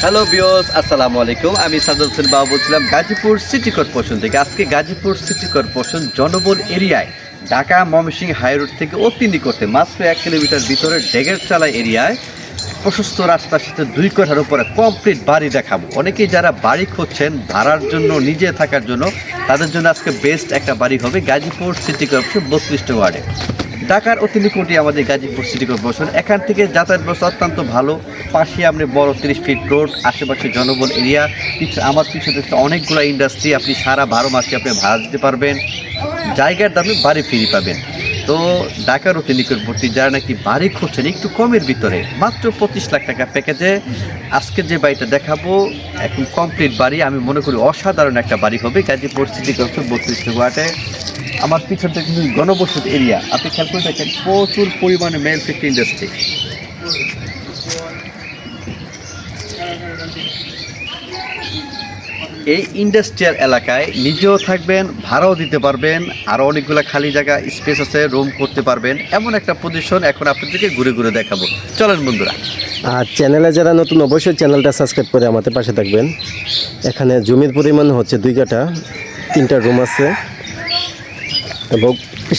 Hello viewers, আসসালামু আলাইকুম। আমি সাদত হোসেন বাবু বলছিলাম গাজীপুর সিটি কর্পোরেশন থেকে। আজকে গাজীপুর সিটি কর্পোরেশন জনবল এরিয়ায় ঢাকা ময়মনসিংহ হাই রোড থেকে অতি নিকটে মাত্র 1 কিলোমিটার ভিতরে ডেগেরচালা এরিয়ায় প্রশস্ত রাস্তার সাথে 2 কাঠার উপরে কমপ্লিট বাড়ি দেখাবো। অনেকেই যারা বাড়ি খুঁজছেন ভাড়ার জন্য, নিজে থাকার জন্য, তাদের জন্য আজকে বেস্ট একটা বাড়ি হবে গাজীপুর সিটি কর্পোরেশন 32 ওয়ার্ডে। ঢাকার অতি নিকটে আমাদের গাজীপুর সিটি কর্পোরেশন। এখান থেকে যাতায়াত ব্যবস্থা অত্যন্ত ভালো। পাশে আপনি বড় 30 ফিট রোড, আশেপাশে জনবল এরিয়া, আমার পিছনে অনেকগুলো ইন্ডাস্ট্রি। আপনি সারা 12 মাসে আপনি ভাড়া দিতে পারবেন, জায়গার দামে বাড়ি ফ্রি পাবেন। তো ঢাকার অতি নিকটবর্তী যারা নাকি বাড়ি খুঁজছেন একটু কমের ভিতরে, মাত্র 25 লাখ টাকা প্যাকেজে আজকে যে বাড়িটা দেখাবো এখন কমপ্লিট বাড়ি। আমি মনে করি অসাধারণ একটা বাড়ি হবে গাজীপুর সিটি কর্পোরেশন 32 ওয়ার্ডে। আমার পিছনটা কিন্তু গণবসতি এরিয়া, আপনি খেয়াল করে দেখেন প্রচুর পরিমাণে ম্যানুফ্যাকচারিং ইন্ডাস্ট্রি। এই ইন্ডাস্ট্রিয়াল এলাকায় নিজেও থাকবেন, ভাড়াও দিতে পারবেন, আরও অনেকগুলো খালি জায়গা স্পেস আছে, রুম করতে পারবেন। এমন একটা পজিশন এখন আপনাদেরকে ঘুরে ঘুরে দেখাবো। চলেন বন্ধুরা। আর চ্যানেলে যারা নতুন অবশ্যই চ্যানেলটা সাবস্ক্রাইব করে আমাদের পাশে থাকবেন। এখানে জমির পরিমাণ হচ্ছে 2 কাঠা, 3টা রুম আছে এবং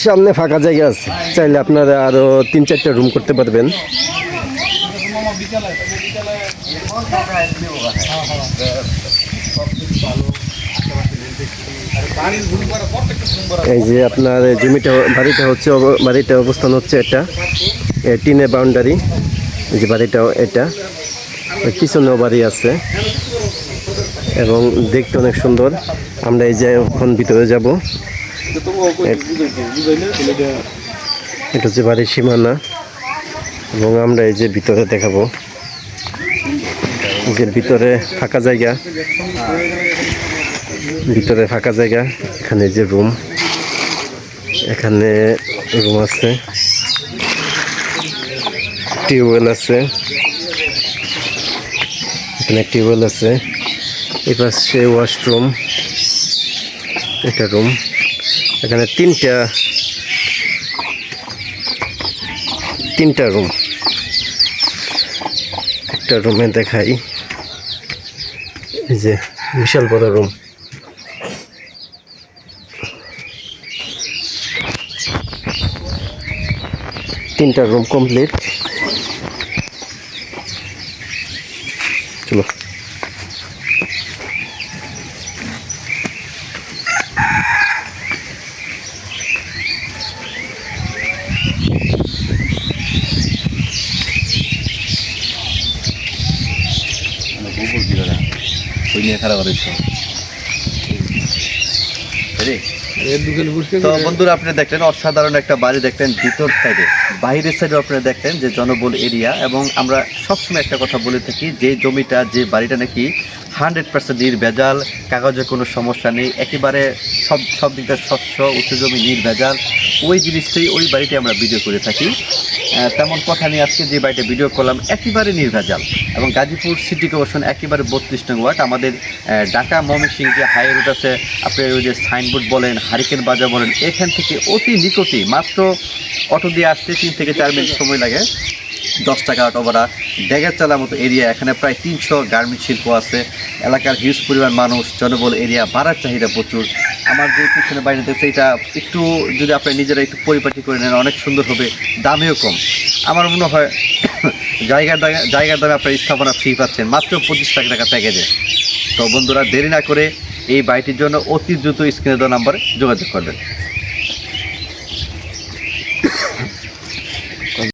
সামনে ফাঁকা জায়গা আছে। চাইলে আপনারা আরও 3-4টা রুম করতে পারবেন। এই যে আপনার জমিটা, বাড়িটা অবস্থান হচ্ছে এটা টিনের বাউন্ডারি। এই যে বাড়িটাও এটা, পিছনেও বাড়ি আছে এবং দেখতে অনেক সুন্দর। আমরা এই যে এখন ভিতরে যাব। এটা হচ্ছে বাড়ির সীমানা এবং আমরা এই যে ভিতরে দেখাবো। যে ভিতরে ফাঁকা জায়গা, এখানে যে রুম, এখানে রুম আছে, টিউবওয়েল আছে, এখানে টিউবওয়েল আছে। এই পাশে ওয়াশরুম, একটা রুম, এখানে তিনটা রুম। একটা রুমে দেখাই, এই যে বিশাল বড় রুম। তিনটা রুম কমপ্লিট। চলো তো বন্ধুরা, আপনি দেখলেন অসাধারণ একটা বাড়ি দেখলেন ভিতর সাইডে। বাইরের সাইডে আপনারা দেখলেন যে জনবল এরিয়া। এবং আমরা সবসময় একটা কথা বলে থাকি, যে জমিটা, যে বাড়িটা নাকি 100% নির্ভেজাল, কাগজে কোনো সমস্যা নেই, একেবারে সব দিকটা স্বচ্ছ, উঁচু জমি নির্ভেজাল, ওই জিনিসটাই, ওই বাড়িটি আমরা ভিডিও করে থাকি। তেমন কথা নিয়ে আজকে যে বাড়িটা ভিডিও করলাম একেবারে নির্ভেজাল এবং গাজীপুর সিটি কর্পোরেশন একেবারে 32 নং ওয়ার্ড। আমাদের ঢাকা ময়মনসিংহ যে হাই রোড আছে, আপনি ওই যে সাইনবোর্ড বলেন, হারিকেন বাজার বলেন, এখান থেকে অতি নিকটে মাত্র অটো দিয়ে আসতে 3 থেকে 4 মিনিট সময় লাগে। 10 টাকা অটো ভাড়া। ডেগেরচালার মতো এরিয়া, এখানে প্রায় 300 গার্মেন্ট শিল্প আছে। এলাকার হিউজ পরিমাণ মানুষ, জনবল এরিয়া, ভাড়ার চাহিদা প্রচুর। আমার যে পিছনে বাইরে দেখছে, এটা একটু যদি আপনি নিজেরা একটু পরিপাটি করে নেন অনেক সুন্দর হবে, দামেও কম। আমার মনে হয় জায়গার দামে আপনার স্থাপনা ফ্রি পাচ্ছেন মাত্র 25 লাখ টাকা প্যাকেজে। তো বন্ধুরা, দেরি না করে এই বাড়িটির জন্য অতি দ্রুত স্ক্রিনে দেওয়া নাম্বারে যোগাযোগ করবেন।